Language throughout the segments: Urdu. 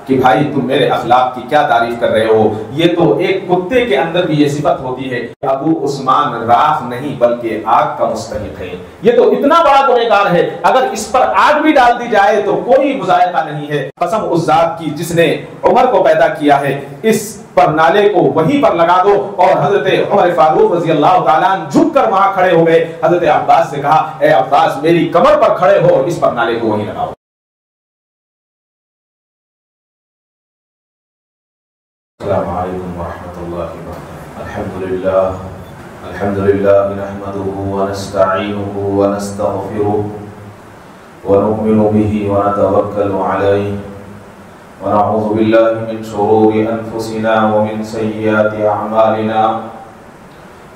کہ بھائی تم میرے اخلاق کی کیا تعریف کر رہے ہو، یہ تو ایک کتے کے اندر بھی یہ صفت ہوتی ہے کہ ابو عثمان راکھ نہیں بلکہ آگ کا مستحق ہے، یہ تو اتنا بڑا گنہگار ہے، اگر اس پر آگ بھی ڈال دی جائے تو کوئی مذائقہ نہیں ہے۔ قسم اس ذات کی جس نے عمر کو پیدا کیا ہے، اس پر نالے کو وہیں پر لگا دو۔ اور حضرت عمر فاروق رضی اللہ تعالیٰ عنہ جھک کر وہاں کھڑے ہو گئے، حضرت عباس سے کہا اے عباس میری کمر پر کھڑے ہو اور اس پر نالے کو وہیں لگاؤ۔ السلام علیکم ورحمۃ اللہ وبرکاتہ۔ الحمد للہ نحمده ونستعینه ونستغفره ونؤمن به ونتوکل علیہ ونعوذ باللہ من شرور انفسنا ومن سیئات اعمالنا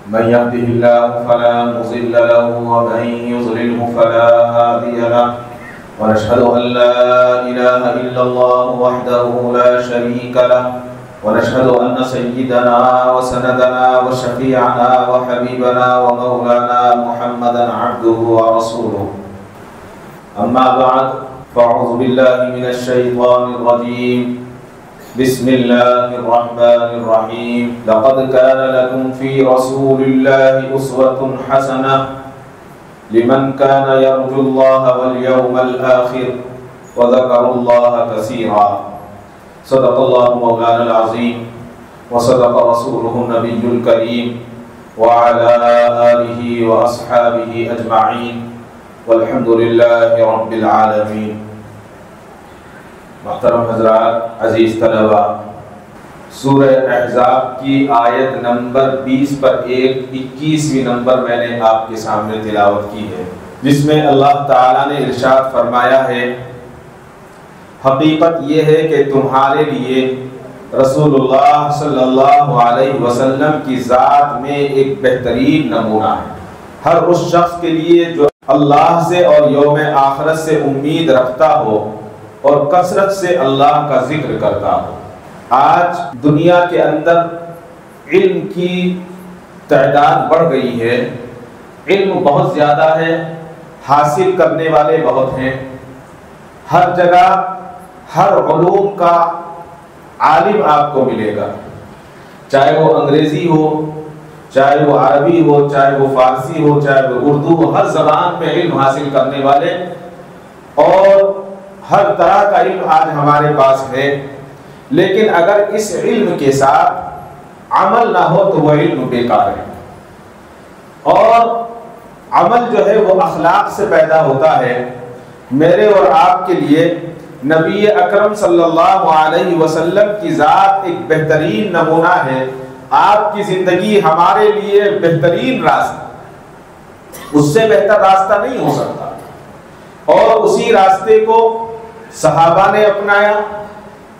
من يهده الله فلا مضل له ومن يضلله فلا هادي له ونشهد ان لا اله الا الله وحده لا شريك له ونشهد أن سيدنا وسندنا وشفيعنا وحبيبنا ومولانا محمدا عبده ورسوله أما بعد فأعوذ بالله من الشيطان الرجيم بسم الله الرحمن الرحيم لقد كان لكم في رسول الله أسوة حسنة لمن كان يرجو الله واليوم الآخر وذكر الله كثيرا صدق اللہ مولانا العظیم وصدق رسولہ النبی الکریم وعلى آلہ واصحابہ اجمعین والحمد للہ رب العالمین۔ محترم حضرات، عزیز طلبہ، سورہ احزاب کی آیت نمبر 20 پر 21ویں نمبر میں نے آپ کے سامنے تلاوت کی ہے، جس میں اللہ تعالیٰ نے ارشاد فرمایا ہے حقیقت یہ ہے کہ تمہارے لیے رسول اللہ صلی اللہ علیہ وسلم کی ذات میں ایک بہترین نمونہ ہے، ہر اس شخص کے لیے جو اللہ سے اور یوم آخرت سے امید رکھتا ہو اور کثرت سے اللہ کا ذکر کرتا ہو۔ آج دنیا کے اندر علم کی تعداد بڑھ گئی ہے، علم بہت زیادہ ہے، حاصل کرنے والے بہت ہیں، ہر جگہ ہر علوم کا عالم آپ کو ملے گا، چاہے وہ انگریزی ہو، چاہے وہ عربی ہو، چاہے وہ فارسی ہو، چاہے وہ اردو ہو، ہر زبان میں علم حاصل کرنے والے، اور ہر طرح کا علم آج ہمارے پاس ہے، لیکن اگر اس علم کے ساتھ عمل نہ ہو تو وہ علم بیکار ہے۔ اور عمل جو ہے وہ اخلاق سے پیدا ہوتا ہے۔ میرے اور آپ کے لیے نبی اکرم صلی اللہ علیہ وسلم کی ذات ایک بہترین نمونہ ہے، آپ کی زندگی ہمارے لیے بہترین راستہ، اس سے بہتر راستہ نہیں ہو سکتا، اور اسی راستے کو صحابہ نے اپنایا،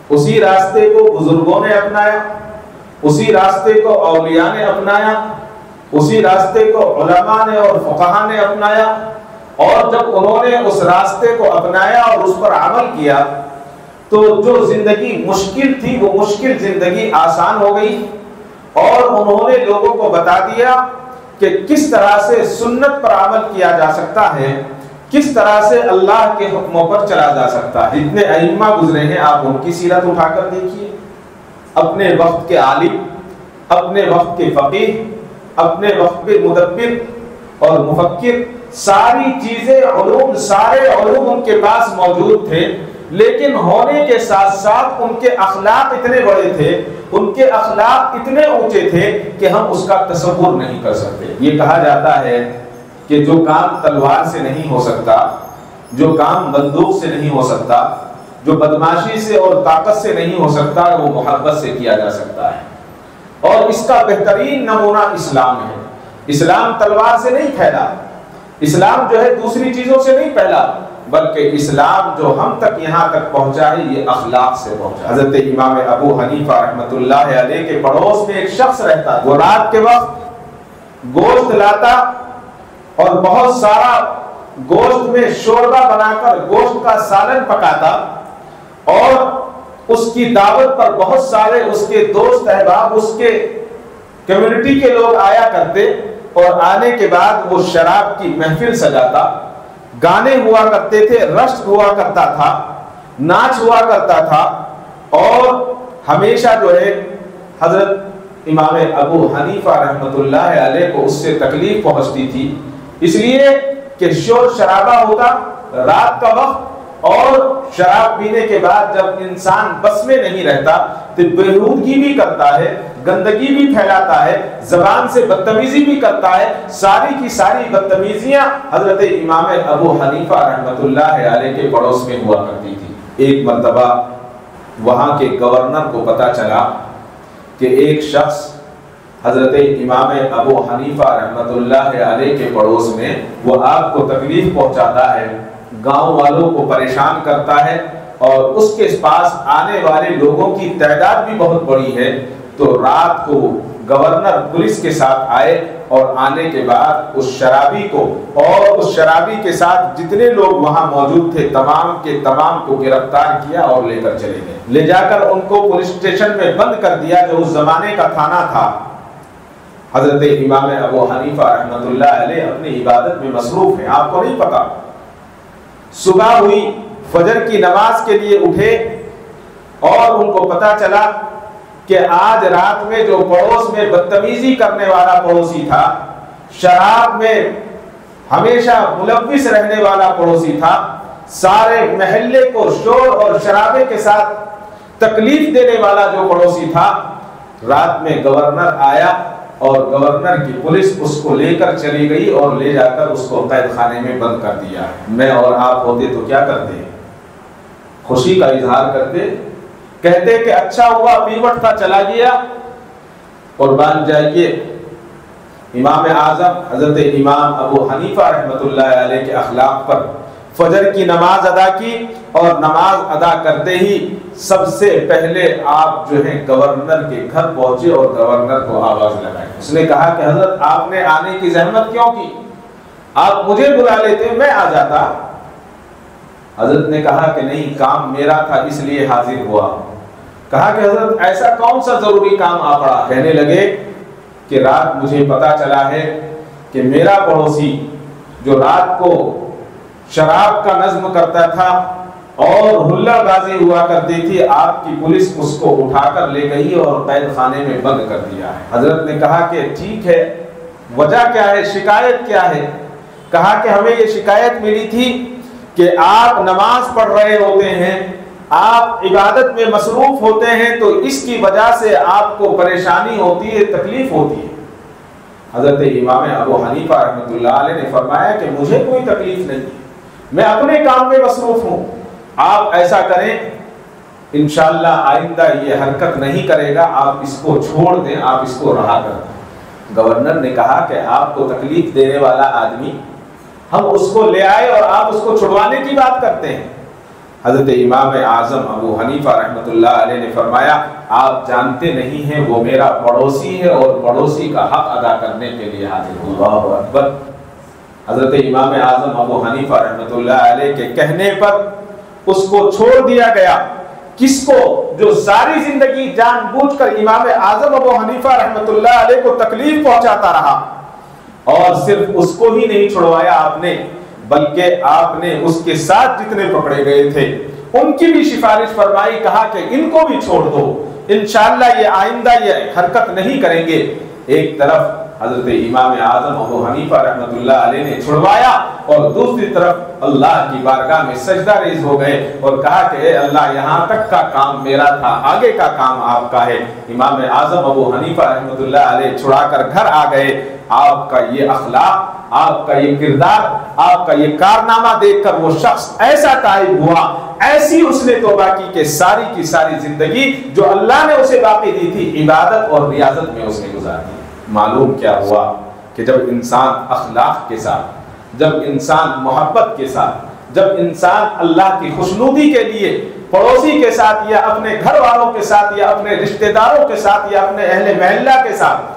اسی راستے کو بزرگوں نے اپنایا، اسی راستے کو اولیاء نے اپنایا، اسی راستے کو علماء نے اور فقہاء نے اپنایا، اور جب انہوں نے اس راستے کو اپنایا اور اس پر عمل کیا تو جو زندگی مشکل تھی وہ مشکل زندگی آسان ہو گئی، اور انہوں نے لوگوں کو بتا دیا کہ کس طرح سے سنت پر عمل کیا جا سکتا ہے، کس طرح سے اللہ کے حکموں پر چلا جا سکتا ہے۔ جتنے ائمہ گزرے ہیں آپ ان کی سیرت اٹھا کر دیکھیے، اپنے وقت کے عالم، اپنے وقت کے فقیہ، اپنے وقت کے مدبر اور مفکر، ساری چیزیں علوم، سارے علوم ان کے پاس موجود تھے، لیکن ہونے کے ساتھ ساتھ ان کے اخلاق اتنے بڑے تھے، ان کے اخلاق اتنے اونچے تھے کہ ہم اس کا تصور نہیں کر سکتے۔ یہ کہا جاتا ہے کہ جو کام تلوار سے نہیں ہو سکتا، جو کام بندوق سے نہیں ہو سکتا، جو بدماشی سے اور طاقت سے نہیں ہو سکتا، وہ محبت سے کیا جا سکتا ہے۔ اور اس کا بہترین نمونہ اسلام ہے۔ اسلام تلوار سے نہیں پھیلا، اسلام جو ہے دوسری چیزوں سے نہیں پھیلا، بلکہ اسلام جو ہم تک یہاں تک پہنچا ہے یہ اخلاق سے پہنچا۔ حضرت امام ابو حنیفہ رحمۃ اللہ علیہ کے پڑوس میں ایک شخص رہتا، وہ رات کے وقت گوشت لاتا اور بہت سارا گوشت میں شوربہ بنا کر گوشت کا سالن پکاتا، اور اس کی دعوت پر بہت سارے اس کے دوست احباب، اس کے کمیونٹی کے لوگ آیا کرتے، اور آنے کے بعد وہ شراب کی محفل سجاتا، گانے ہوا کرتے تھے، رقص ہوا کرتا تھا، ناچ ہوا کرتا تھا، اور ہمیشہ جو ہے حضرت امام ابو حنیفہ رحمۃ اللہ علیہ کو اس سے تکلیف پہنچتی تھی، اس لیے کہ شور شرابہ ہوتا رات کا وقت، اور شراب پینے کے بعد جب انسان بس میں نہیں رہتا تو بےہودگی بھی کرتا ہے، گندگی بھی پھیلاتا ہے، زبان سے بدتمیزی بھی کرتا ہے، ساری کی ساری بدتمیزیاں حضرت امام ابو حنیفہ رحمۃ اللہ علیہ کے پڑوس میں ہوا کرتی تھی۔ ایک مرتبہ وہاں کے گورنر کو پتہ چلا کہ ایک شخص حضرت امام ابو حنیفہ رحمۃ اللہ علیہ کے پڑوس میں وہ آپ کو تکلیف پہنچاتا ہے، گاؤں والوں کو پریشان کرتا ہے، اور اس کے پاس آنے والے لوگوں کی تعداد بھی بہت بڑی ہے، تو رات کو گورنر پولیس کے ساتھ آئے اور آنے کے بعد اس شرابی کو اور اس شرابی کے ساتھ جتنے لوگ وہاں موجود تھے تمام کے تمام کو گرفتار کیا اور لے کر چلے گئے، لے جا کر ان کو پولیس اسٹیشن میں بند کر دیا جو اس زمانے کا تھانہ تھا۔ حضرت امام ابو حنیفہ رحمۃ اللہ علیہ اپنی عبادت میں مصروف ہیں، آپ کو نہیں پتا۔ صبح ہوئی، فجر کی نماز کے لیے اٹھے اور ان کو پتا چلا کہ آج رات میں جو پڑوس میں بدتمیزی کرنے والا پڑوسی تھا، شراب میں ہمیشہ ملوث رہنے والا پڑوسی تھا، سارے محلے کو شور اور شرابے کے ساتھ تکلیف دینے والا جو پڑوسی تھا، رات میں گورنر آیا اور گورنر کی پولیس اس کو لے کر چلی گئی اور لے جا کر اس کو قید خانے میں بند کر دیا۔ میں اور آپ ہوتے تو کیا کرتے؟ خوشی کا اظہار کرتے، کہتے کہ اچھا ہوا پیوٹ تھا چلا گیا، قربان جائیے۔ امام اعظم حضرت امام ابو حنیفہ رحمۃ اللہ علیہ کے اخلاق پر فجر کی نماز ادا کی، اور نماز ادا کرتے ہی سب سے پہلے آپ جو ہیں گورنر کے گھر پہنچے اور گورنر کو آواز لگائی۔ اس نے کہا کہ حضرت آپ نے آنے کی زحمت کیوں کی؟ آپ مجھے بلا لیتے میں آ جاتا۔ حضرت نے کہا کہ نہیں، کام میرا تھا اس لیے حاضر ہوا۔ کہا کہ حضرت ایسا کون سا ضروری کام آ پڑا؟ کہنے لگے کہ رات مجھے پتا چلا ہے کہ میرا پڑوسی جو رات کو شراب کا نظم کرتا تھا اور ہلہ بازی ہوا کرتی تھی، آپ کی پولیس اس کو اٹھا کر لے گئی اور قید خانے میں بند کر دیا ہے۔ حضرت نے کہا کہ ٹھیک ہے، وجہ کیا ہے، شکایت کیا ہے؟ کہا کہ ہمیں یہ شکایت ملی تھی کہ آپ نماز پڑھ رہے ہوتے ہیں، آپ عبادت میں مصروف ہوتے ہیں، تو اس کی وجہ سے آپ کو پریشانی ہوتی ہے، تکلیف ہوتی ہے۔ حضرت امام ابو حنیفہ رحمۃ اللہ علیہ نے فرمایا کہ مجھے کوئی تکلیف نہیں، میں اپنے کام میں مصروف ہوں، آپ ایسا کریں انشاءاللہ آئندہ یہ حرکت نہیں کرے گا، آپ اس کو چھوڑ دیں، آپ اس کو رہا کر دیں۔ گورنر نے کہا کہ آپ کو تکلیف دینے والا آدمی، ہم اس کو لے آئے اور آپ اس کو چھڑوانے کی بات کرتے ہیں۔ حضرت امام اعظم ابو حنیفہ رحمۃ اللہ علیہ نے فرمایا آپ جانتے نہیں ہیں وہ میرا پڑوسی ہے اور پڑوسی کا حق ادا کرنے کے لیے حاضر ہوں۔ اللہ اکبر۔ حضرت امام اعظم ابو حنیفہ رحمۃ اللہ علیہ کے کہنے پر اس کو چھوڑ دیا گیا۔ کس کو؟ جو ساری زندگی جان بوجھ کر امام اعظم ابو حنیفہ رحمۃ اللہ علیہ کو تکلیف پہنچاتا رہا، اور صرف اس کو ہی نہیں چھڑوایا آپ نے، بلکہ آپ نے اس کے ساتھ جتنے پکڑے گئے تھے ان کی بھی سفارش فرمائی، کہا کہ ان کو بھی چھوڑ دو، انشاءاللہ یہ آئندہ یہ حرکت نہیں کریں گے۔ ایک طرف حضرت امام اعظم ابو حنیفہ رحمۃ اللہ علیہ نے چھڑوایا، اور دوسری طرف اللہ کی بارگاہ میں سجدہ ریز ہو گئے اور کہا کہ اے اللہ یہاں تک کا کام میرا تھا، آگے کا کام آپ کا ہے۔ امام اعظم ابو حنیفہ رحمۃ اللہ علیہ چھڑا کر گھر آ گئے۔ آپ کا یہ اخلاق، آپ کا یہ کردار، آپ کا یہ کارنامہ دیکھ کر وہ شخص ایسا تائب ہوا، ایسی اس نے توبہ کی کہ ساری کی ساری زندگی جو اللہ نے اسے باقی دی تھی عبادت اور ریاضت میں اس نے گزار دی۔ معلوم کیا ہوا کہ جب انسان اخلاق کے ساتھ، جب انسان محبت کے ساتھ، جب انسان اللہ کی خوشنودی کے لیے پڑوسی کے ساتھ یا اپنے گھر والوں کے ساتھ یا اپنے رشتہ داروں کے ساتھ یا اپنے اہل محلہ کے ساتھ،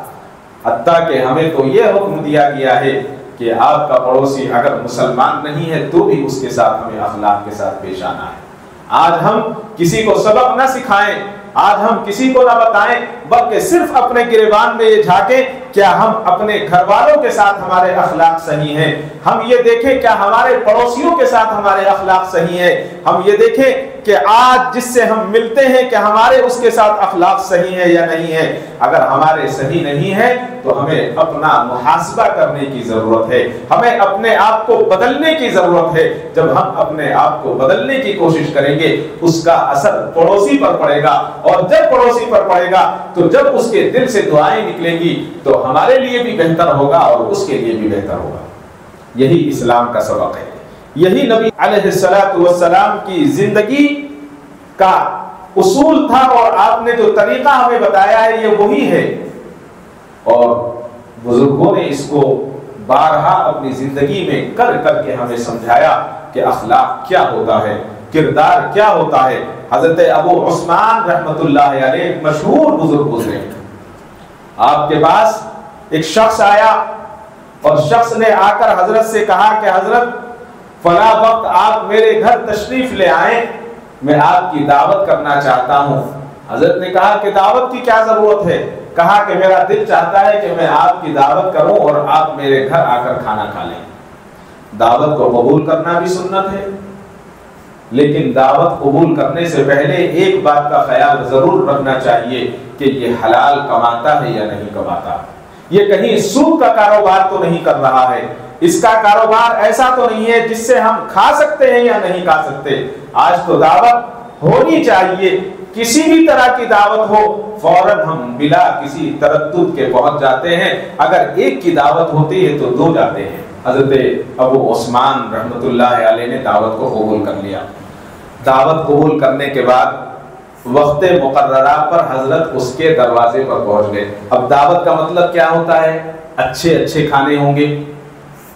حتیٰ کہ ہمیں تو یہ حکم دیا گیا ہے کہ آپ کا پڑوسی اگر مسلمان نہیں ہے تو بھی اس کے ساتھ ہمیں اخلاق کے ساتھ پیش آنا ہے۔ آج ہم کسی کو سبق نہ سکھائیں، آج ہم کسی کو نہ بتائیں، بلکہ صرف اپنے گریبان میں یہ جھانکیں کیا ہم اپنے گھر والوں کے ساتھ ہمارے اخلاق صحیح ہیں، ہم یہ دیکھیں کیا ہمارے پڑوسیوں کے ساتھ ہمارے اخلاق صحیح ہیں، ہم یہ دیکھیں کہ آج جس سے ہم ملتے ہیں کہ ہمارے اس کے ساتھ اخلاق صحیح ہے یا نہیں ہے. اگر ہمارے صحیح نہیں ہے تو ہمیں اپنا محاسبہ کرنے کی ضرورت ہے, ہمیں اپنے آپ کو بدلنے کی ضرورت ہے. جب ہم اپنے آپ کو بدلنے کی کوشش کریں گے اس کا اثر پڑوسی پر پڑے گا, اور جب پڑوسی پر پڑے گا تو جب اس کے دل سے دعائیں نکلیں گی تو ہمارے لیے بھی بہتر ہوگا اور اس کے لیے بھی بہتر ہوگا. یہی اسلام کا سبق ہے, یہی نبی علیہ السلام کی زندگی کا اصول تھا, اور آپ نے جو طریقہ ہمیں بتایا ہے یہ وہی ہے. اور بزرگوں نے اس کو بارہا اپنی زندگی میں کر کر کے ہمیں سمجھایا کہ اخلاق کیا ہوتا ہے, کردار کیا ہوتا ہے. حضرت ابو عثمان رحمت اللہ علیہ ایک مشہور بزرگ گزرے. آپ کے پاس ایک شخص آیا اور شخص نے آ کر حضرت سے کہا کہ حضرت فلاں وقت آپ میرے گھر تشریف لے آئیں, میں آپ کی دعوت کرنا چاہتا ہوں. حضرت نے کہا کہ دعوت کی کیا ضرورت ہے؟ کہا کہ میرا دل چاہتا ہے کہ میں آپ کی دعوت کروں اور آپ میرے گھر آ کر کھانا کھا لیں. دعوت کو قبول کرنا بھی سنت ہے, لیکن دعوت قبول کرنے سے پہلے ایک بات کا خیال ضرور رکھنا چاہیے کہ یہ حلال کماتا ہے یا نہیں کماتا, یہ کہیں سود کا کاروبار تو نہیں کر رہا ہے, اس کا کاروبار ایسا تو نہیں ہے جس سے ہم کھا سکتے ہیں یا نہیں کھا سکتے. آج تو دعوت ہونی چاہیے, کسی بھی طرح کی دعوت ہو فوراً ہم بلا کسی تردد کے پہنچ جاتے ہیں. اگر ایک کی دعوت ہوتی ہے تو دو جاتے ہیں. حضرت ابو عثمان رحمت اللہ علیہ نے دعوت کو قبول کر لیا. دعوت قبول کرنے کے بعد وقت مقررہ پر حضرت اس کے دروازے پر پہنچ گئے. اب دعوت کا مطلب کیا ہوتا ہے؟ اچھے اچھے کھانے ہوں گے,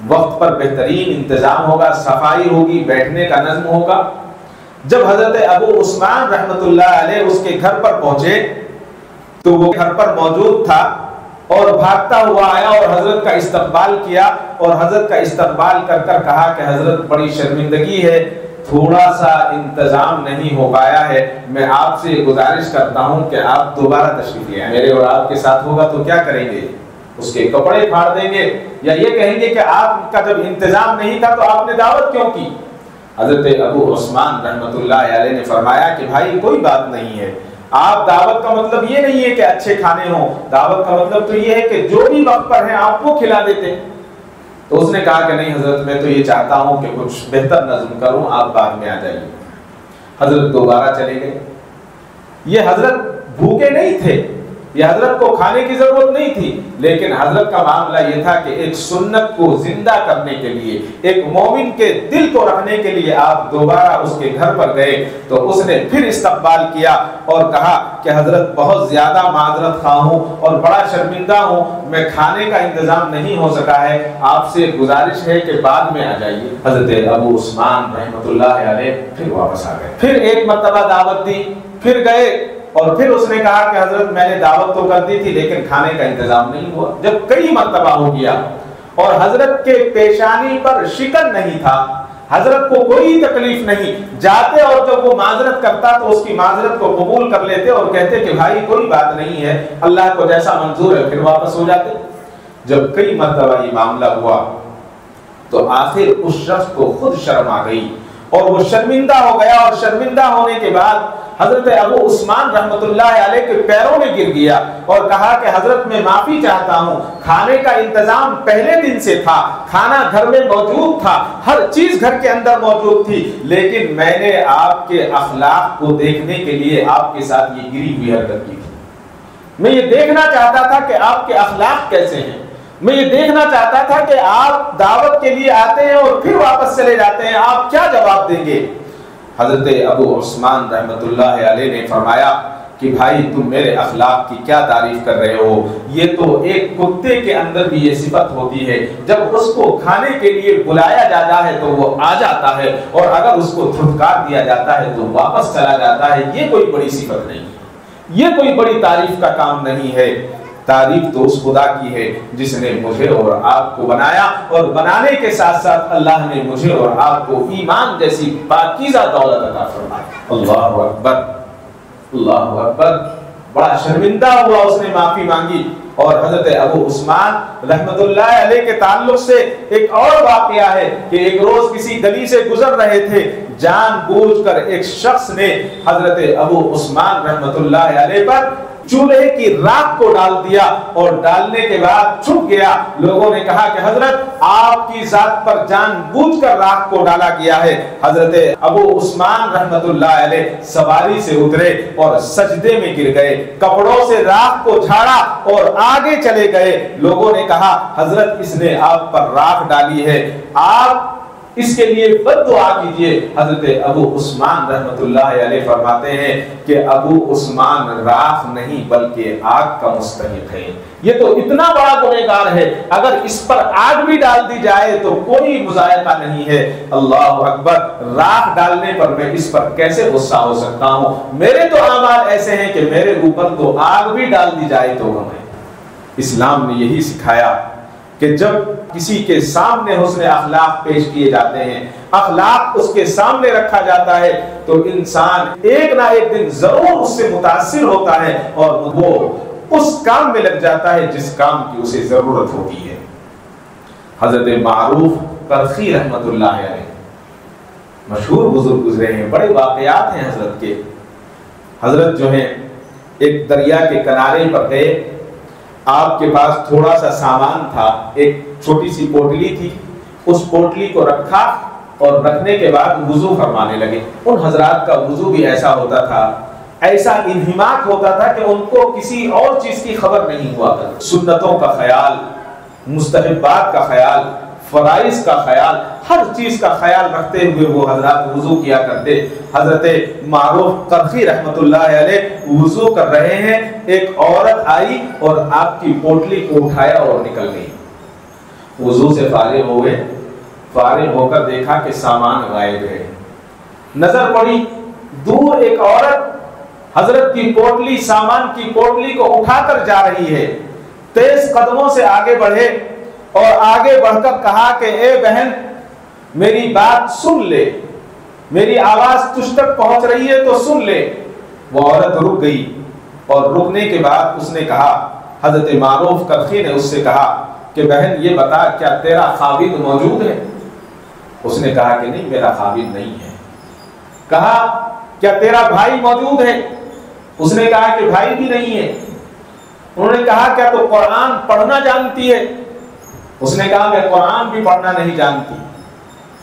وقت پر بہترین انتظام ہوگا, صفائی ہوگی, بیٹھنے کا نظم ہوگا. جب حضرت ابو عثمان رحمت اللہ علیہ اس کے گھر پر پہنچے تو وہ گھر پر موجود تھا اور بھاگتا ہوا آیا اور حضرت کا استقبال کیا, اور حضرت کا استقبال کر کر کہا کہ حضرت بڑی شرمندگی ہے, تھوڑا سا انتظام نہیں ہو پایا ہے, میں آپ سے گزارش کرتا ہوں کہ آپ دوبارہ تشریف لے آئیں. میرے اور آپ کے ساتھ ہوگا تو کیا کریں گے؟ اس کے کپڑے پھاڑ دیں گے, یا یہ کہیں گے کہ آپ کا جب انتظام نہیں تھا تو آپ نے دعوت کیوں کی؟ حضرت ابو عثمان رحمت اللہ علیہ نے فرمایا کہ بھائی کوئی بات نہیں ہے, آپ دعوت کا مطلب یہ نہیں ہے کہ اچھے کھانے ہوں, دعوت کا مطلب تو یہ ہے کہ جو بھی وقت پر ہیں آپ کو کھلا دیتے. تو اس نے کہا کہ نہیں حضرت میں تو یہ چاہتا ہوں کہ کچھ بہتر نظم کروں, آپ بعد میں آ جائیے. حضرت دوبارہ چلے گئے. یہ حضرت بھوکے نہیں تھے, یہ حضرت کو کھانے کی ضرورت نہیں تھی, لیکن حضرت کا معاملہ یہ تھا کہ ایک سنت کو زندہ کرنے کے لیے, ایک مومن کے دل کو رکھنے کے لیے آپ دوبارہ اس کے گھر پر گئے. تو اس نے پھر استقبال کیا اور کہا کہ حضرت بہت زیادہ معذرت خواہ ہوں اور بڑا شرمندہ ہوں, میں کھانے کا انتظام نہیں ہو سکا ہے, آپ سے گزارش ہے کہ بعد میں آ جائیے. حضرت ابو عثمان رحمت اللہ علیہ پھر واپس آ گئے, پھر ایک مرتبہ دعوت دی, پھر گئے اور پھر اس نے کہا کہ حضرت میں نے دعوت تو کر دی تھی لیکن کھانے کا انتظام نہیں ہوا. جب کئی مرتبہ ہو گیا اور حضرت کے پیشانی پر شکن نہیں تھا, حضرت کو کوئی تکلیف نہیں, جاتے اور جب وہ معذرت کرتا تو اس کی معذرت کو قبول کر لیتے اور کہتے کہ بھائی کوئی بات نہیں ہے, اللہ کو جیسا منظور ہے, پھر واپس ہو جاتے. جب کئی مرتبہ یہ معاملہ ہوا تو آخر اس شخص کو خود شرم آ گئی اور وہ شرمندہ ہو گیا, اور شرمندہ ہونے کے بعد حضرت ابو عثمان رحمت اللہ علیہ کے پیروں میں گر گیا اور کہا کہ حضرت میں معافی چاہتا ہوں, کھانے کا انتظام پہلے دن سے تھا, کھانا گھر میں موجود تھا, ہر چیز گھر کے اندر موجود تھی, لیکن میں نے آپ کے اخلاق کو دیکھنے کے لیے آپ کے ساتھ یہ گری ہوئی حرکت کی تھی. میں یہ دیکھنا چاہتا تھا کہ آپ کے اخلاق کیسے ہیں, میں یہ دیکھنا چاہتا تھا کہ آپ دعوت کے لیے آتے ہیں اور پھر واپس چلے جاتے ہیں, آپ کیا جواب دیں گے؟ حضرت ابو عثمان رحمت اللہ علیہ نے فرمایا کہ بھائی تم میرے اخلاق کی کیا تعریف کر رہے ہو, یہ تو ایک کتے کے اندر بھی یہ صفت ہوتی ہے, جب اس کو کھانے کے لیے بلایا جاتا ہے تو وہ آ جاتا ہے, اور اگر اس کو دھتکار دیا جاتا ہے تو واپس چلا جاتا ہے. یہ کوئی بڑی صفت نہیں, یہ کوئی بڑی تعریف کا کام نہیں ہے. تعریف تو اس خدا کی ہے جس نے مجھے اور آپ کو بنایا, اور بنانے کے ساتھ ساتھ اللہ نے مجھے اور آپ کو ایمان جیسی پاکیزہ دولت عطا فرمائی. اللہ اکبر, اللہ اکبر. بڑا شرمندہ ہوا, اس نے معافی مانگی, اور حضرت ابو عثمان رحمت اللہ علیہ کے تعلق سے ایک اور واقعہ ہے کہ ایک روز کسی گلی سے گزر رہے تھے، جان بوجھ کر ایک شخص نے حضرت ابو عثمان رحمت اللہ علیہ پر چولہے کی راکھ کو ڈال دیا، اور ڈالنے کے بعد چھپ گیا۔ لوگوں نے کہا کہ حضرت آپ کی ذات پر جان بوجھ کر راکھ کو ڈالا گیا ہے۔ حضرت ابو عثمان رحمت اللہ علیہ سواری سے اترے اور سجدے میں گر گئے، کپڑوں سے راکھ کو جھاڑا اور آگے چلے گئے۔ لوگوں نے کہا حضرت اس نے آپ پر راکھ ڈالی ہے، آپ اس کے لیے بد دعا کیجئے۔ حضرت ابو عثمان رحمت اللہ علیہ فرماتے ہیں کہ ابو عثمان راکھ نہیں بلکہ آگ کا مستحق ہے، یہ تو اتنا بڑا گنہگار ہے، اگر اس پر آگ بھی ڈال دی جائے تو کوئی مذائقہ نہیں ہے۔ اللہ اکبر، راکھ ڈالنے پر میں اس پر کیسے غصہ ہو سکتا ہوں؟ میرے تو اعمال ایسے ہیں کہ میرے اوپر تو آگ بھی ڈال دی جائے تو غم ہے۔ اسلام نے یہی سکھایا کہ جب کسی کے سامنے حسن اخلاق پیش کیے جاتے ہیں، اخلاق اس کے سامنے رکھا جاتا ہے، تو انسان ایک نہ ایک دن ضرور اس سے متاثر ہوتا ہے اور وہ اس کام میں لگ جاتا ہے جس کام کی اسے ضرورت ہوتی ہے۔ حضرت معروف کرخی رحمت اللہ علیہ مشہور بزرگ گزرے ہیں، بڑے واقعات ہیں حضرت کے۔ حضرت جو ہیں ایک دریا کے کنارے پر گئے، آپ کے پاس تھوڑا سا سامان تھا، ایک چھوٹی سی پوٹلی تھی، اس پوٹلی کو رکھا اور رکھنے کے بعد وضو فرمانے لگے۔ ان حضرات کا وضو بھی ایسا ہوتا تھا، ایسا انہماک ہوتا تھا کہ ان کو کسی اور چیز کی خبر نہیں ہوا کرتی۔ سنتوں کا خیال، مستحبات کا خیال، فرائض کا خیال، ہر چیز کا خیال رکھتے ہوئے وہ حضرات وضو کیا کرتے۔ حضرت معروف کرخی رحمت اللہ علیہ وضو کر رہے ہیں، ایک عورت آئی اور آپ کی پوٹلی کو اٹھایا اور نکل گئی۔ وضو سے فارغ ہوئے، فارغ ہو کر دیکھا کہ سامان غائب ہے۔ نظر پڑی، دور ایک عورت حضرت کی پوٹلی، سامان کی پوٹلی کو اٹھا کر جا رہی ہے۔ تیز قدموں سے آگے بڑھے اور آگے بڑھ کر کہا کہ اے بہن میری بات سن لے، میری آواز تجھ تک پہنچ رہی ہے تو سن لے۔ وہ عورت رک گئی اور رکنے کے بعد اس نے کہا، حضرت معروف کرخی نے اس سے کہا کہ بہن یہ بتا کیا تیرا خاوند موجود ہے؟ اس نے کہا کہ نہیں میرا خاوند نہیں ہے۔ کہا کیا تیرا بھائی موجود ہے؟ اس نے کہا کہ بھائی بھی نہیں ہے۔ انہوں نے کہا کیا تو قرآن پڑھنا جانتی ہے؟ اس نے کہا میں قرآن بھی پڑھنا نہیں جانتی۔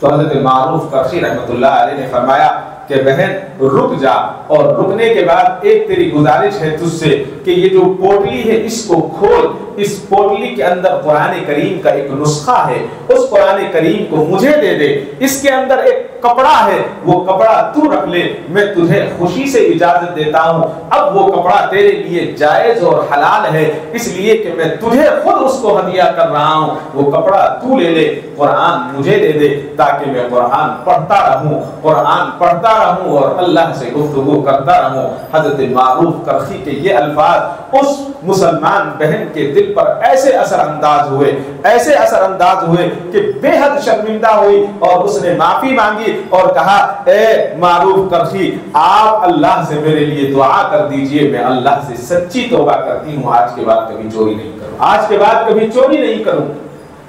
تو حضرت معروف کرخی رحمت اللہ علیہ نے فرمایا کہ بہن رک جا، اور رکنے کے بعد ایک تیری گزارش ہے تجھ سے کہ یہ جو پوٹلی ہے اس کو کھول، اس پوٹلی کے اندر قرآن کریم کا ایک نسخہ ہے، اس قرآن کریم کو مجھے دے دے۔ اس کے اندر ایک کپڑا ہے، وہ کپڑا تو رکھ لے، میں تجھے خوشی سے اجازت دیتا ہوں۔ اب وہ کپڑا تیرے لیے جائز اور حلال ہے، اس لیے کہ میں تجھے خود اس کو ہدیہ کر رہا ہوں۔ وہ کپڑا تو لے لے، قرآن مجھے دے دے تاکہ میں قرآن پڑھتا رہوں، قرآن پڑھتا رہوں اور اللہ سے گفتگو کرتا رہوں۔ حضرت معروف کرخی کے یہ الفاظ اس مسلمان بہن کے دل پر ایسے اثر انداز ہوئے، ایسے اثر انداز ہوئے کہ بے حد شرمندہ ہوئی اور اس نے معافی مانگی اور کہا اے معروف کرخی آپ اللہ سے میرے لیے دعا کر دیجئے، میں اللہ سے سچی توبہ کرتی ہوں، آج کے بعد کبھی چوری نہیں کروں، آج کے بعد کبھی چوری نہیں کروں،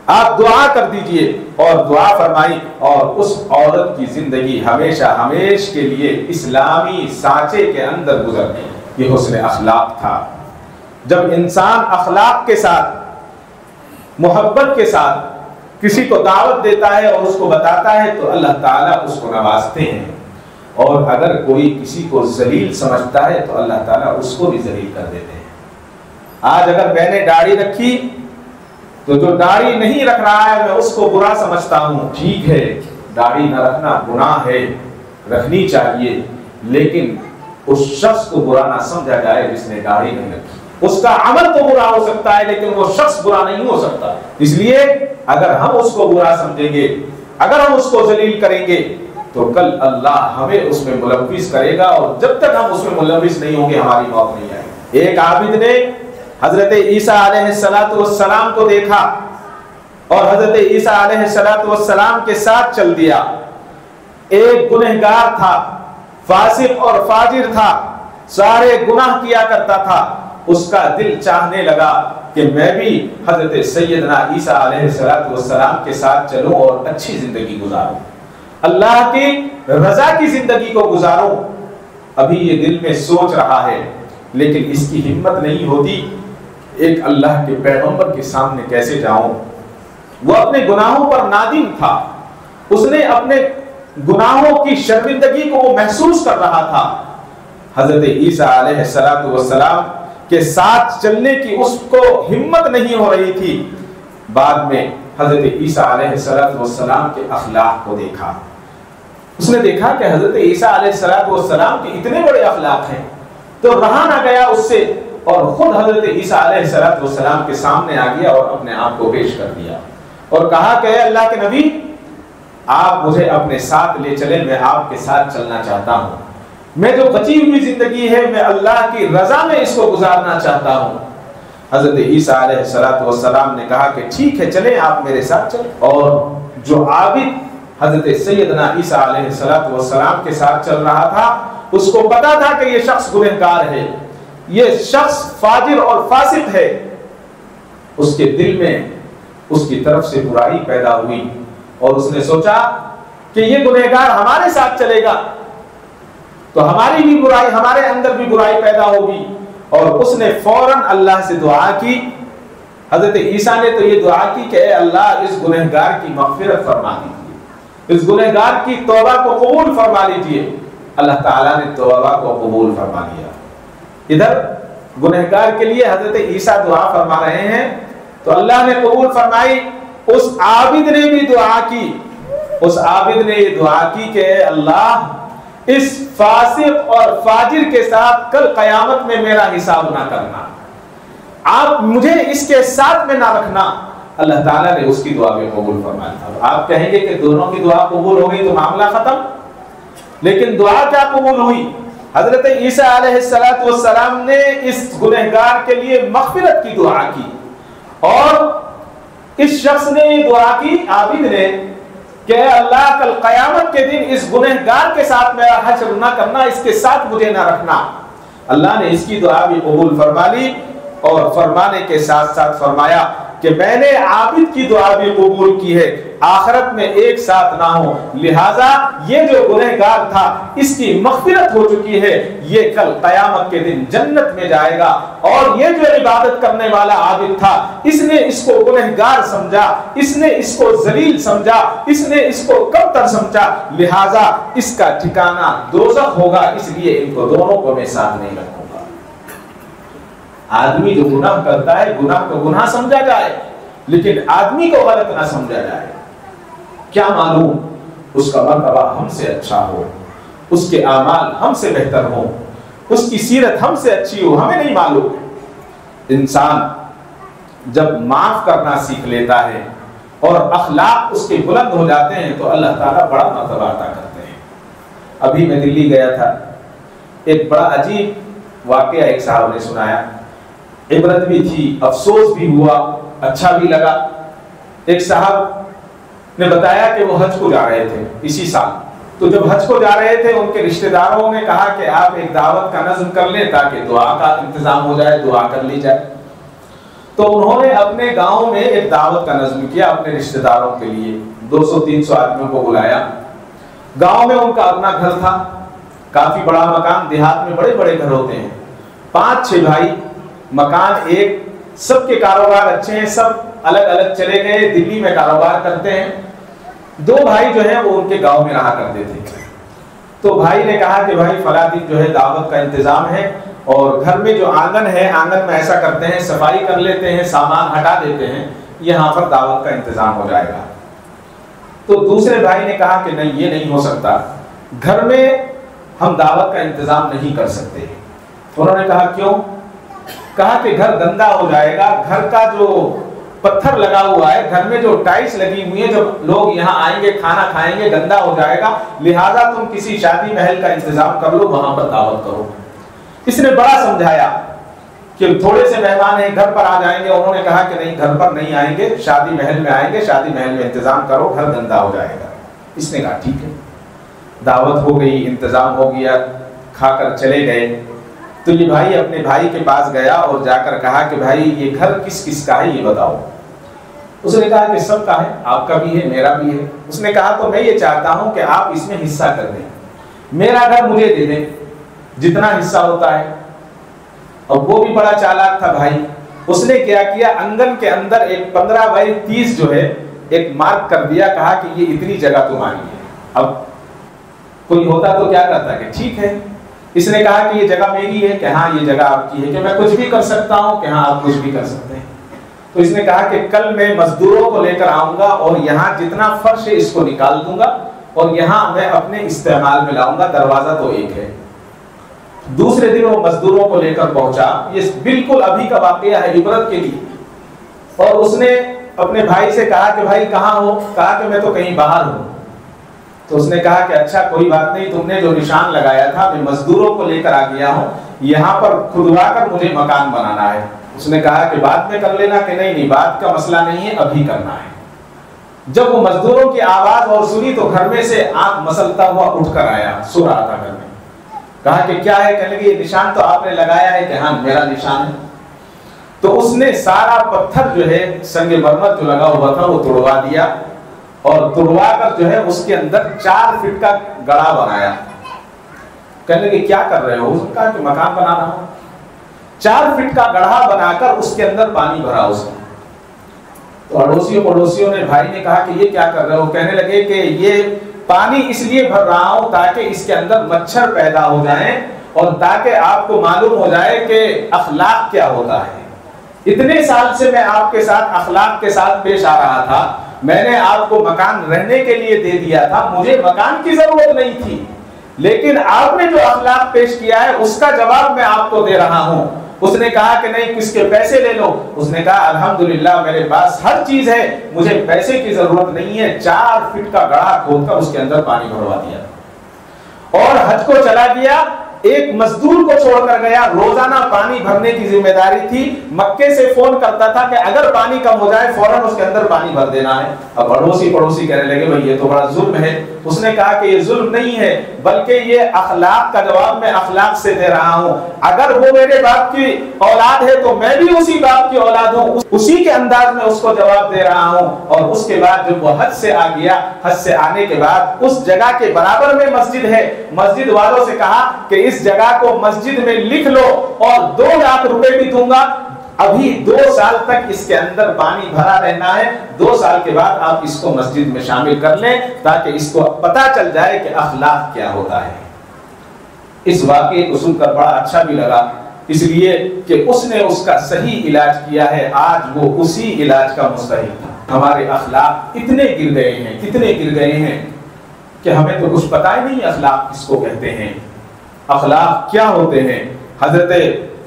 آپ دعا کر دیجئے۔ اور دعا فرمائی اور اس عورت کی زندگی ہمیشہ ہمیش کے لیے اسلامی سانچے کے اندر گزر گئی۔ یہ حسن اخلاق تھا۔ جب انسان اخلاق کے ساتھ، محبت کے ساتھ کسی کو دعوت دیتا ہے اور اس کو بتاتا ہے تو اللہ تعالیٰ اس کو نوازتے ہیں، اور اگر کوئی کسی کو ذلیل سمجھتا ہے تو اللہ تعالیٰ اس کو بھی ذلیل کر دیتے ہیں۔ آج اگر میں نے داڑھی رکھی تو جو داڑھی نہیں رکھ رہا ہے میں اس کو برا سمجھتا ہوں۔ ٹھیک ہے داڑھی نہ رکھنا گناہ ہے، رکھنی چاہیے، لیکن اس شخص کو برا نہ سمجھا جائے جس نے داڑھی نہیں رکھی۔ اس کا عمل تو برا ہو سکتا ہے لیکن وہ شخص برا نہیں ہو سکتا۔ اس لیے اگر ہم اس کو برا سمجھیں گے، اگر ہم اس کو ذلیل کریں گے تو کل اللہ ہمیں اس میں ملوث کرے گا، اور جب تک ہم اس میں ملوث نہیں ہوں گے ہماری موت نہیں آئے گی۔ ایک عابد نے حضرت عیسیٰ علیہ السلام کو دیکھا اور حضرت عیسیٰ علیہ السلام کے ساتھ چل دیا۔ ایک گنہگار تھا، فاسق اور فاجر تھا، سارے گناہ کیا کرتا تھا، اس کا دل چاہنے لگا کہ میں بھی حضرت سیدنا عیسیٰ علیہ السلام کے ساتھ چلوں اور اچھی زندگی گزاروں، اللہ کی رضا کی زندگی کو گزاروں۔ ابھی یہ دل میں سوچ رہا ہے، لیکن اس کی ہمت نہیں ہوتی ایک اللہ کے پیغمبر کے سامنے کیسے جاؤں۔ وہ اپنے گناہوں پر نادم تھا، اس نے اپنے گناہوں کی شرمندگی کو وہ محسوس کر رہا تھا۔ حضرت عیسیٰ علیہ السلام کے ساتھ چلنے کی اس کو ہمت نہیں ہو رہی تھی۔ بعد میں حضرت عیسیٰ علیہ السلام کے اخلاق کو دیکھا، اس نے دیکھا کہ حضرت عیسیٰ علیہ السلام کے اتنے بڑے اخلاق ہیں، تو رہا نہ گیا اس سے، اور خود حضرت عیسیٰ علیہ السلام کے سامنے آ گیا اور اپنے آپ کو پیش کر دیا اور کہا کہ اے اللہ کے نبی، آپ مجھے اپنے ساتھ لے چلیں، میں آپ کے ساتھ چلنا چاہتا ہوں، میں جو بچی ہوئی زندگی ہے میں اللہ کی رضا میں اس کو گزارنا چاہتا ہوں۔ حضرت عیسیٰ علیہ السلام نے کہا کہ ٹھیک ہے، چلیں آپ میرے ساتھ چلیں۔ اور جو عابد حضرت سیدنا عیسیٰ علیہ السلام کے ساتھ چل رہا تھا، اس کو پتا تھا کہ یہ شخص گنہگار ہے، یہ شخص فاجر اور فاسق ہے۔ اس کے دل میں اس کی طرف سے برائی پیدا ہوئی اور اس نے سوچا کہ یہ گنہگار ہمارے ساتھ چلے گا تو ہماری بھی برائی، ہمارے اندر بھی برائی پیدا ہوگی، اور اس نے فوراً اللہ سے دعا کی۔ حضرت عیسیٰ نے تو یہ دعا کی کہ اے اللہ، اس گنہگار کی مغفرت فرما دیجیے، اس گنہگار کی توبہ کو قبول فرما لیجیے۔ اللہ تعالیٰ نے توبہ کو قبول فرما لیا۔ ادھر گنہگار کے لیے حضرت عیسیٰ دعا فرما رہے ہیں تو اللہ نے قبول فرمائی۔ اس عابد نے بھی دعا کی، اس عابد نے یہ دعا کی کہ اے اللہ، اس فاسق اور فاجر کے ساتھ کل قیامت میں میرا حساب نہ کرنا، آپ مجھے اس کے ساتھ میں نہ رکھنا۔ اللہ تعالیٰ نے اس کی دعا بھی قبول فرمایا۔ آپ کہیں گے کہ دونوں کی دعا قبول ہو گئی تو معاملہ ختم، لیکن دعا کیا قبول ہوئی؟ حضرت عیسیٰ علیہ السلام نے اس گنہگار کے لیے مغفرت کی دعا کی، اور اس شخص نے یہ دعا کی، عابد نے، کہ اللہ کل قیامت کے دن اس گنہگار کے ساتھ میرا حشر نہ کرنا، اس کے ساتھ مجھے نہ رکھنا۔ اللہ نے اس کی دعا بھی قبول فرما لی، اور فرمانے کے ساتھ ساتھ فرمایا کہ میں نے عابد کی دعا بھی قبول کی ہے، آخرت میں ایک ساتھ نہ ہو، لہٰذا یہ جو گنہگار تھا اس کی مغفرت ہو چکی ہے، یہ کل قیامت کے دن جنت میں جائے گا، اور یہ جو عبادت کرنے والا عابد تھا، اس نے اس کو گنہگار سمجھا، اس نے اس کو ذلیل سمجھا، اس نے اس کو کم تر سمجھا، لہٰذا اس کا ٹھکانہ دوزخ ہوگا، اس لیے ان کو دونوں کو میں ساتھ نہیں رکھوں گا۔ آدمی جو گناہ کرتا ہے، گناہ کو گناہ سمجھا جائے، لیکن آدمی کو غلط نہ سمجھا جائے۔ کیا معلوم اس کا مرتبہ ہم سے اچھا ہو، اس کے اعمال ہم سے بہتر ہوں، اس کی سیرت ہم سے اچھی ہو، ہمیں نہیں معلوم۔ انسان جب معاف کرنا سیکھ لیتا ہے اور اخلاق اس کے بلند ہو جاتے ہیں تو اللہ تعالیٰ بڑا مرتبہ عطا کرتے ہیں۔ ابھی میں دلی گیا تھا، ایک بڑا عجیب واقعہ ایک صاحب نے سنایا، عبرت بھی تھی، افسوس بھی ہوا، اچھا بھی لگا۔ ایک صاحب نے بتایا کہ وہ حج کو جا رہے تھے اسی سال، تو جب حج کو جا رہے تھے ان کے رشتہ داروں نے کہا کہ آپ ایک دعوت کا نظم کر لیں تاکہ دعا کا انتظام ہو جائے، دعا کر لی جائے۔ تو انہوں نے اپنے گاؤں میں ایک دعوت کا نظم کیا اپنے رشتہ داروں کے لیے، 200-300 آدمیوں کو بلایا۔ گاؤں میں ان کا اپنا گھر تھا، کافی بڑا مکان، دیہات میں بڑے بڑے گھر ہوتے ہیں، 5-6 بھائی، مکان ایک، سب کے کاروبار اچھے ہیں، سب الگ الگ چلے گئے، دلی میں کاروبار کرتے ہیں۔ 2 بھائی جو ہیں وہ ان کے گاؤں میں رہا کرتے تھے۔ تو بھائی نے کہا کہ بھائی فلاں دن جو ہے دعوت کا انتظام ہے، اور گھر میں جو آنگن ہے، آنگن میں ایسا کرتے ہیں صفائی کر لیتے ہیں، سامان ہٹا دیتے ہیں، یہاں پر دعوت کا انتظام ہو جائے گا۔ تو دوسرے بھائی نے کہا کہ نہیں، یہ نہیں ہو سکتا، گھر میں ہم دعوت کا انتظام نہیں کر سکتے۔ انہوں نے کہا کیوں؟ کہا کہ گھر گندا ہو جائے گا، گھر کا جو پتھر لگا ہوا ہے، گھر میں جو ٹائلس لگی ہوئی ہیں، جب لوگ یہاں آئیں گے کھانا کھائیں گے گندا ہو جائے گا، لہٰذا تم کسی شادی محل کا انتظام کر لو، وہاں پر دعوت کرو۔ اس نے بڑا سمجھایا کہ تھوڑے سے مہمان ہیں گھر پر آ جائیں گے، انہوں نے کہا کہ نہیں، گھر پر نہیں آئیں گے، شادی محل میں آئیں گے، شادی محل میں انتظام کرو، گھر گندا ہو جائے گا۔ اس نے کہا ٹھیک ہے، دعوت ہو گئی، انتظام ہو گیا، کھا کر چلے گئے۔ تو یہ بھائی اپنے بھائی کے پاس گیا اور جا کر کہا کہ بھائی یہ گھر کس کس کا ہے یہ بتاؤ۔ اس نے کہا کہ سب کا ہے، آپ کا بھی ہے میرا بھی ہے۔ اس نے کہا تو میں یہ چاہتا ہوں کہ آپ اس میں حصہ کر دیں، میرا گھر مجھے دے دیں جتنا حصہ ہوتا ہے۔ اور وہ بھی بڑا چالاک تھا بھائی، اس نے کیا کیا، آنگن کے اندر ایک 15x30 جو ہے ایک مارک کر دیا، کہا کہ یہ اتنی جگہ تمہاری ہے۔ اب کوئی ہوتا تو کیا کرتا کہ ٹھیک ہے، اس نے کہا کہ یہ جگہ میری ہے، کہ ہاں یہ جگہ آپ کی ہے، کہ میں کچھ بھی کر سکتا ہوں، کہ ہاں آپ کچھ بھی کر سکتے ہیں۔ تو اس نے کہا کہ کل میں مزدوروں کو لے کر آؤں گا اور یہاں جتنا فرش ہے اس کو نکال دوں گا اور یہاں میں اپنے استعمال میں لاؤں گا، دروازہ تو ایک ہے۔ دوسرے دن وہ مزدوروں کو لے کر پہنچا، یہ بالکل ابھی کا واقعہ ہے عبرت کے لیے، اور اس نے اپنے بھائی سے کہا کہ بھائی کہاں ہو؟ کہا کہ میں تو کہیں باہر ہوں۔ تو اس نے کہا کہ اچھا کوئی بات نہیں، تم نے جو نشان لگایا تھا میں مزدوروں کو لے کر آ گیا ہوں، یہاں پر کھدوا کر مجھے مکان بنانا ہے۔ اس نے کہا کہ بعد میں کر لینا، کہ نہیں بات کا مسئلہ نہیں ہے، ابھی کرنا ہے۔ جب وہ مزدوروں کی آواز اور سنی تو گھر میں سے آنکھ مسلتا ہوا اٹھ کر آیا، سو رہا تھا گھر میں۔ کہا کہ کیا ہے؟ کہنے لگے یہ نشان تو آپ نے لگایا ہے، کہ ہاں میرا نشان ہے۔ تو اس نے سارا پتھر جو ہے سنگ مرمر جو لگا ہوا تھا وہ توڑوا دیا، اور توڑوا کر جو ہے اس کے اندر 4 فٹ کا گڑھا بنایا۔ کہنے لگے کیا کر رہے ہو؟ اس نے کہا کہ مکان بنا رہا ہوں۔ 4 فٹ کا گڑھا بنا کر اس کے اندر پانی بھرا اس نے۔ تو پڑوسیوں نے بھائی نے کہا کہ یہ کیا کر رہے ہو؟ کہنے لگے کہ یہ پانی اس لیے بھر رہا ہوں تاکہ اس کے اندر مچھر پیدا ہو جائیں اور تاکہ آپ کو معلوم ہو جائے کہ اخلاق کیا ہوتا ہے۔ اتنے سال سے میں آپ کے ساتھ اخلاق کے ساتھ پیش آ رہا تھا، میں نے آپ کو مکان رہنے کے لیے دے دیا تھا، مجھے مکان کی ضرورت نہیں تھی، لیکن آپ نے جو اخلاق پیش کیا ہے اس کا جواب میں آپ کو دے رہا ہوں۔ اس نے کہا کہ نہیں کس کے پیسے لے لو؟ اس نے کہا الحمدللہ میرے پاس ہر چیز ہے، مجھے پیسے کی ضرورت نہیں ہے۔ 4 فٹ کا گڑھا کھود کر اس کے اندر پانی بھروا دیا اور حج کو چلا گیا۔ ایک مزدور کو چھوڑ کر گیا، روزانہ پانی بھرنے کی ذمہ داری تھی۔ مکے سے فون کرتا تھا کہ اگر پانی کم ہو جائے فوراً اس کے اندر پانی بھر دینا ہے۔ اب پڑوسی کہنے لگے بھائی یہ تو بڑا ظلم ہے۔ اس نے کہا کہ یہ ظلم نہیں ہے بلکہ یہ اخلاق کا جواب میں اخلاق سے دے رہا ہوں۔ اگر وہ میرے باپ کی اولاد ہے تو میں بھی اسی باپ کی اولاد ہوں، اسی کے انداز میں اس کو جواب دے رہا ہوں۔ اور اس کے بعد جب وہ حج سے آ گیا، حج سے آنے کے بعد اس جگہ کے برابر میں مسجد ہے، مسجد والوں سے کہا کہ اس جگہ کو مسجد میں لکھ لو اور 2 لاکھ روپے بھی دوں گا، ابھی 2 سال تک اس کے اندر پانی بھرا رہنا ہے، 2 سال کے بعد آپ اس کو مسجد میں شامل کر لیں تاکہ اس کو پتا چل جائے کہ اخلاق کیا ہوتا ہے۔ اس واقعے کو سن کر بڑا اچھا بھی لگا، اس لیے کہ اس نے اس کا صحیح علاج کیا ہے، آج وہ اسی علاج کا مستحق تھا۔ ہمارے اخلاق اتنے گر گئے ہیں کہ ہمیں تو کچھ پتہ ہی نہیں اخلاق کس کو کہتے ہیں، اخلاق کیا ہوتے ہیں۔ حضرت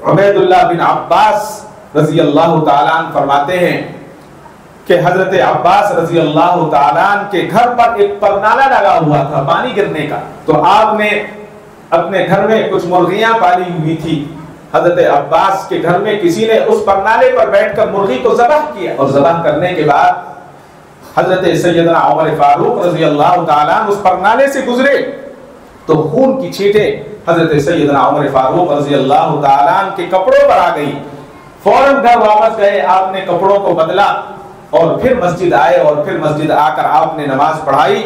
عبید اللہ بن عباس رضی اللہ تعالیٰ عنہ فرماتے ہیں کہ حضرت عباس رضی اللہ تعالیٰ عنہ کے گھر پر ایک پرنالہ لگا ہوا تھا پانی گرنے کا، تو آپ نے اپنے گھر میں کچھ مرغیاں پالی ہوئی تھی۔ حضرت عباس کے گھر میں کسی نے اس پرنالے پر بیٹھ کر مرغی کو ذبح کیا، اور ذبح کرنے کے بعد حضرت سیدنا عمر فاروق رضی اللہ تعالیٰ عنہ اس پرنالے سے گزرے تو خون کی چھینٹیں حضرت سیدنا عمر فاروق رضی اللہ تعالیٰ عنہ کے کپڑوں پر آ گئی۔ فوراً گھر واپس گئے، آپ نے کپڑوں کو بدلا اور پھر مسجد آئے، اور پھر مسجد آ کر آپ نے نماز پڑھائی،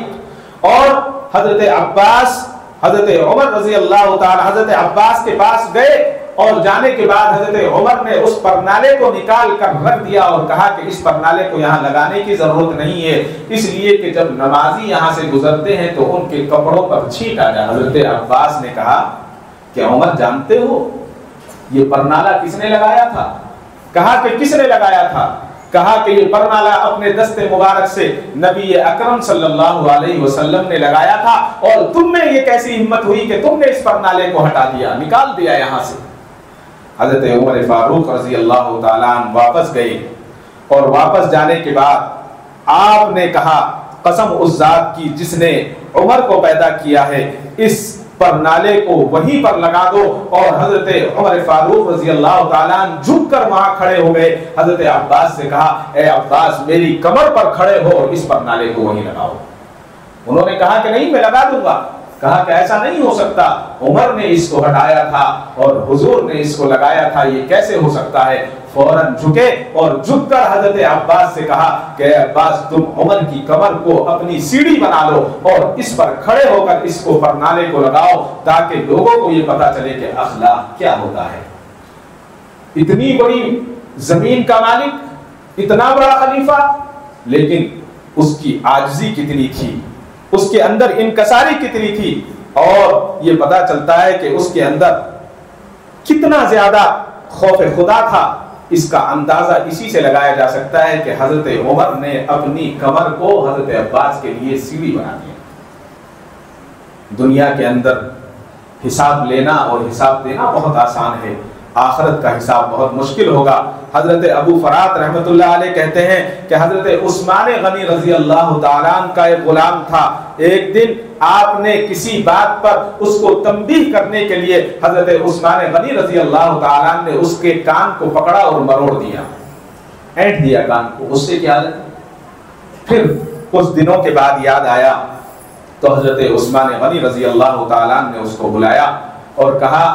اور حضرت عباس، حضرت عمر رضی اللہ تعالیٰ حضرت عباس کے پاس گئے، اور جانے کے بعد حضرت عمر نے اس پرنالے کو نکال کر رکھ دیا اور کہا کہ اس پرنالے کو یہاں لگانے کی ضرورت نہیں ہے، اس لیے کہ جب نمازی یہاں سے گزرتے ہیں تو ان کے کپڑوں پر چھینٹ آ جائے۔ حضرت عباس نے کہا کہ عمر جانتے ہو یہ پرنالہ کس نے لگایا تھا؟ کہا کہ کس نے لگایا تھا؟ کہا کہ یہ پرنالہ اپنے دست مبارک سے نبی اکرم صلی اللہ علیہ وسلم نے لگایا تھا، اور تم میں یہ کیسی ہمت ہوئی کہ تم نے اس پرنالے کو ہٹا دیا، نکال دیا یہاں سے۔ حضرت عمر فاروق رضی اللہ تعالیٰ عنہ واپس گئے، اور واپس جانے کے بعد آپ نے کہا قسم اس ذات کی جس نے عمر کو پیدا کیا ہے، اس پرنالے کو وہیں پر لگا دو۔ اور حضرت عمر فاروق رضی اللہ تعالیٰ عنہ جھک کر وہاں کھڑے ہو گئے، حضرت عباس سے کہا اے عباس میری کمر پر کھڑے ہو اور اس پرنالے کو وہیں لگاؤ۔ انہوں نے کہا کہ نہیں میں لگا دوں گا۔ کہا کہ ایسا نہیں ہو سکتا، عمر نے اس کو ہٹایا تھا اور حضور نے اس کو لگایا تھا، یہ کیسے ہو سکتا ہے؟ فوراً جھکے اور جھک کر حضرت عباس سے کہا کہ عباس تم عمر کی کمر کو اپنی سیڑھی بنا لو اور اس پر کھڑے ہو کر اس کو پرنالے کو لگاؤ تاکہ لوگوں کو یہ پتا چلے کہ اخلاق کیا ہوتا ہے۔ اتنی بڑی زمین کا مالک، اتنا بڑا خلیفہ، لیکن اس کی عاجزی کتنی تھی، اس کے اندر انکساری کتنی تھی، اور یہ پتا چلتا ہے کہ اس کے اندر کتنا زیادہ خوف خدا تھا۔ اس کا اندازہ اسی سے لگایا جا سکتا ہے کہ حضرت عمر نے اپنی کمر کو حضرت عباس کے لیے سیڑھی بنا دیا۔ دنیا کے اندر حساب لینا اور حساب دینا بہت آسان ہے، آخرت کا حساب بہت مشکل ہوگا۔ حضرت ابو فرات رحمت اللہ علیہ کہتے ہیں کہ حضرت عثمان غنی رضی اللہ تعالیٰ عنہ کا ایک غلام تھا، ایک دن آپ نے کسی بات پر اس کو تنبیہ کرنے کے لیے حضرت عثمان غنی رضی اللہ تعالیٰ عنہ نے اس کے کان کو پکڑا اور مروڑ دیا، اینٹ دیا کان کو۔ اس سے کیا حالت؟ پھر کچھ دنوں کے بعد یاد آیا تو حضرت عثمان غنی رضی اللہ تعالیٰ عنہ نے اس کو بلایا اور کہا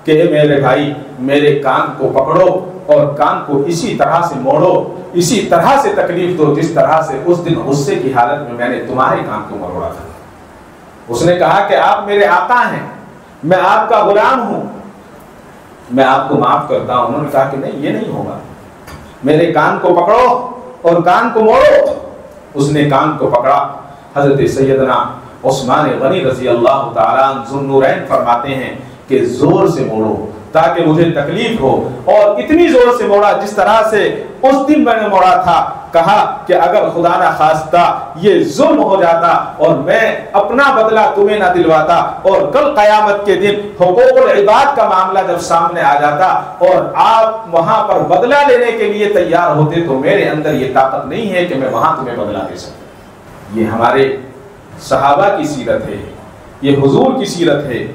کہ میرے بھائی میرے کان کو پکڑو اور کان کو اسی طرح سے موڑو، اسی طرح سے تکلیف دو جس طرح سے اس دن غصے کی حالت میں نے تمہارے کان کو مروڑا تھا۔ اس نے کہا کہ آپ میرے آقا ہیں، میں آپ کا غلام ہوں، میں آپ کو معاف کرتا ہوں۔ انہوں نے کہا کہ نہیں، یہ نہیں ہوگا، میرے کان کو پکڑو اور کان کو موڑو۔ اس نے کان کو پکڑا۔ حضرت سیدنا عثمان غنی رضی اللہ تعالیٰ عنہ ذو النورین فرماتے ہیں کہ زور سے موڑو تاکہ مجھے تکلیف ہو، اور اتنی زور سے موڑا جس طرح سے اس دن میں نے موڑا تھا۔ کہا کہ اگر خدا نہ خواستہ یہ ظلم ہو جاتا اور میں اپنا بدلہ تمہیں نہ دلواتا، اور کل قیامت کے دن حقوق العباد کا معاملہ جب سامنے آ جاتا اور آپ وہاں پر بدلہ لینے کے لیے تیار ہوتے تو میرے اندر یہ طاقت نہیں ہے کہ میں وہاں تمہیں بدلہ دے سکوں۔ یہ ہمارے صحابہ کی سیرت ہے، یہ حضور کی سیرت ہے،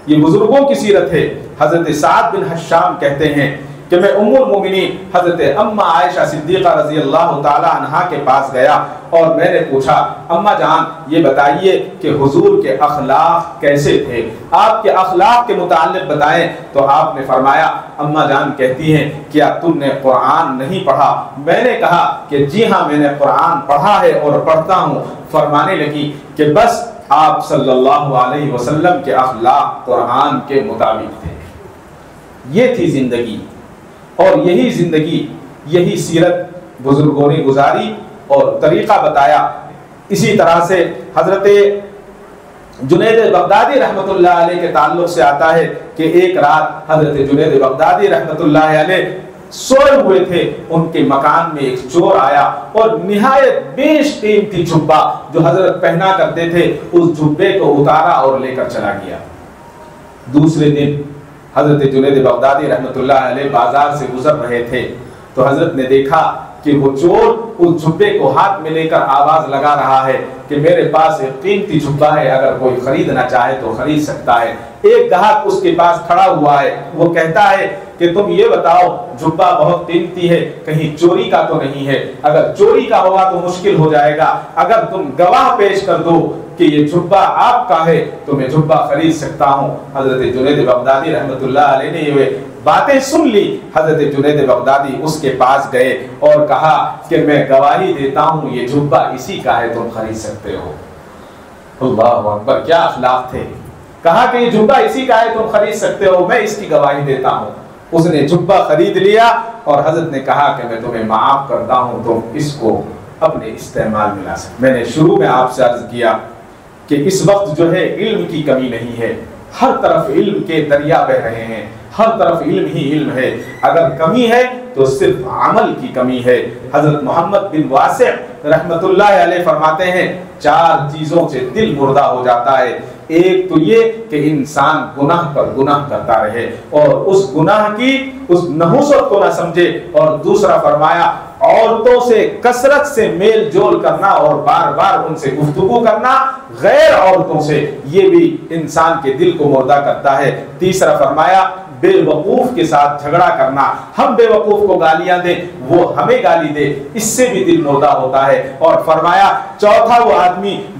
یہ بزرگوں کی سیرت ہے۔ حضرت سعد بن حشام کہتے ہیں کہ میں ام المومنین حضرت اماں عائشہ صدیقہ رضی اللہ تعالی عنہا کے پاس گیا اور میں نے پوچھا اماں جان یہ بتائیے کہ حضور کے اخلاق کیسے تھے، آپ کے اخلاق کے متعلق بتائیں۔ تو آپ نے فرمایا، اماں جان کہتی ہیں کیا تم نے قرآن نہیں پڑھا؟ میں نے کہا کہ جی ہاں میں نے قرآن پڑھا ہے اور پڑھتا ہوں۔ فرمانے لگی کہ بس آپ صلی اللہ علیہ وسلم کے اخلاق قرآن کے مطابق تھے۔ یہ تھی زندگی، اور یہی زندگی، یہی سیرت بزرگوں نے گزاری اور طریقہ بتایا۔ اسی طرح سے حضرت جنید بغدادی رحمت اللہ علیہ کے تعلق سے آتا ہے کہ ایک رات حضرت جنید بغدادی رحمت اللہ علیہ سوئے ہوئے تھے، ان کے مکان میں ایک چور آیا اور نہایت بیش قیمتی جھبا جو حضرت پہنا کرتے تھے اس جھبے کو اتارا اور لے کر چلا گیا۔ دوسرے دن حضرت جنید بغدادی رحمت اللہ علیہ بازار سے گزر رہے تھے تو حضرت نے دیکھا کہ وہ چور اس جھبے کو ہاتھ میں لے کر آواز لگا رہا ہے کہ میرے پاس ایک قیمتی جھبا ہے، اگر کوئی خریدنا چاہے تو خرید سکتا ہے۔ ایک گاہک اس کے پاس کھڑا ہوا ہے، وہ کہتا ہے کہ تم یہ بتاؤ جھبا بہت قیمتی ہے، کہیں چوری کا تو نہیں ہے؟ اگر چوری کا ہوا تو مشکل ہو جائے گا، اگر تم گواہ پیش کر دو کہ یہ جھبا آپ کا ہے تو میں جھبا خرید سکتا ہوں۔ حضرت جنید بغدادی رحمت اللہ علیہ نے یہ باتیں سن لی۔ حضرت جنید بغدادی اس کے پاس گئے اور کہا کہ میں گواہی دیتا ہوں یہ جھبا اسی کا ہے، تم خرید سکتے ہو۔ اللہ اکبر، کیا اخلاق تھے! کہا کہ یہ جھبا اسی کا ہے، تم خرید سکتے ہو، میں اس کی گواہی دیتا ہوں۔ اس نے جھبا خرید لیا اور حضرت نے کہا کہ میں تمہیں معاف کرتا ہوں، تم اس کو اپنے استعمال میں لا سکتے۔ میں نے شروع میں آپ سے عرض کیا کہ اس وقت جو ہے علم کی کمی نہیں ہے، ہر طرف علم کے دریا بہ رہے ہیں، ہر طرف علم ہی علم ہے۔ اگر کمی ہے تو صرف عمل کی کمی ہے۔ حضرت محمد بن واسع رحمت اللہ علیہ فرماتے ہیں 4 چیزوں سے دل مردہ ہو جاتا ہے۔ ایک تو یہ کہ انسان گناہ پر گناہ کرتا رہے اور اس گناہ کی اس نحوست کو نہ سمجھے، اور دوسرا فرمایا عورتوں سے کثرت سے میل جول کرنا اور بار بار ان سے گفتگو کرنا غیر عورتوں سے، یہ بھی انسان کے دل کو مردہ کرتا ہے۔ تیسرا فرمایا بے وقوف کے ساتھ جھگڑا کرنا، ہم بے وقوف کو گالیاں دیں وہ ہمیں گالی دے، اس سے بھی دل مردہ ہوتا ہے۔ اور فرمایا چوتھا وہ آدمی